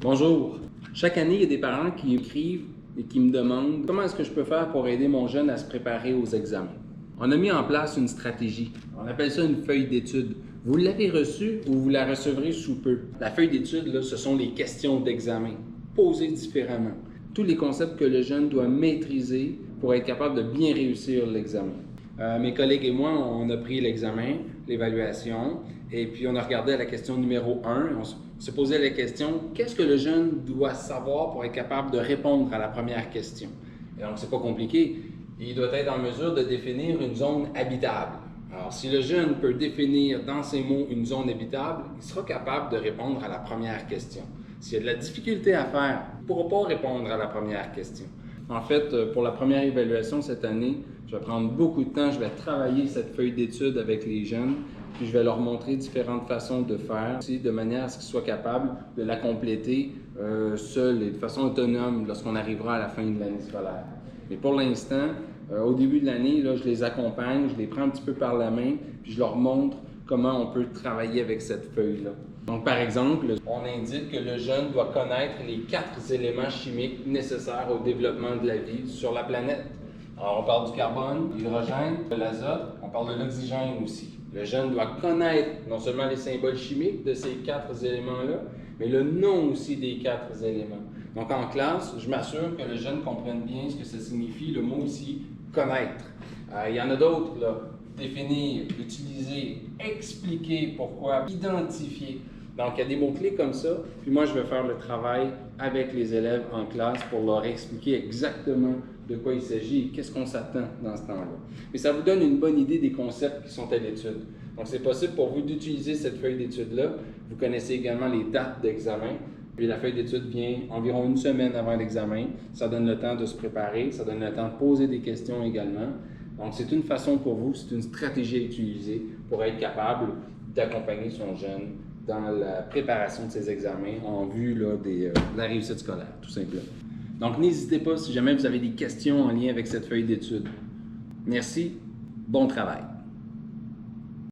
Bonjour. Chaque année, il y a des parents qui écrivent et qui me demandent comment est-ce que je peux faire pour aider mon jeune à se préparer aux examens. On a mis en place une stratégie. On appelle ça une feuille d'études. Vous l'avez reçue ou vous la recevrez sous peu. La feuille d'études, ce sont les questions d'examen, posées différemment. Tous les concepts que le jeune doit maîtriser pour être capable de bien réussir l'examen. Mes collègues et moi, on a pris l'examen, l'évaluation, et puis on a regardé à la question numéro 1. On s'est posé la question, qu'est-ce que le jeune doit savoir pour être capable de répondre à la première question? Et donc, c'est pas compliqué. Il doit être en mesure de définir une zone habitable. Alors, si le jeune peut définir dans ses mots une zone habitable, il sera capable de répondre à la première question. S'il y a de la difficulté à faire, il ne pourra pas répondre à la première question. En fait, pour la première évaluation cette année, je vais prendre beaucoup de temps, je vais travailler cette feuille d'études avec les jeunes, puis je vais leur montrer différentes façons de faire, de manière à ce qu'ils soient capables de la compléter seuls et de façon autonome lorsqu'on arrivera à la fin de l'année scolaire. Mais pour l'instant, au début de l'année, je les accompagne, je les prends un petit peu par la main, puis je leur montre comment on peut travailler avec cette feuille-là. Donc, par exemple, on indique que le jeune doit connaître les 4 éléments chimiques nécessaires au développement de la vie sur la planète. Alors, on parle du carbone, de l'hydrogène, de l'azote, on parle de l'oxygène aussi. Le jeune doit connaître non seulement les symboles chimiques de ces 4 éléments-là, mais le nom aussi des 4 éléments. Donc, en classe, je m'assure que le jeune comprenne bien ce que ça signifie, le mot ici, connaître. Il y en a d'autres, là. Définir, utiliser, expliquer pourquoi, identifier. Donc, il y a des mots-clés comme ça. Puis moi, je vais faire le travail avec les élèves en classe pour leur expliquer exactement de quoi il s'agit et qu'est-ce qu'on s'attend dans ce temps-là. Mais ça vous donne une bonne idée des concepts qui sont à l'étude. Donc, c'est possible pour vous d'utiliser cette feuille d'étude-là. Vous connaissez également les dates d'examen. Puis la feuille d'étude vient environ une semaine avant l'examen. Ça donne le temps de se préparer, ça donne le temps de poser des questions également. Donc, c'est une façon pour vous, c'est une stratégie à utiliser pour être capable d'accompagner son jeune dans la préparation de ses examens en vue de la réussite scolaire, tout simplement. Donc, n'hésitez pas si jamais vous avez des questions en lien avec cette feuille d'étude. Merci, bon travail.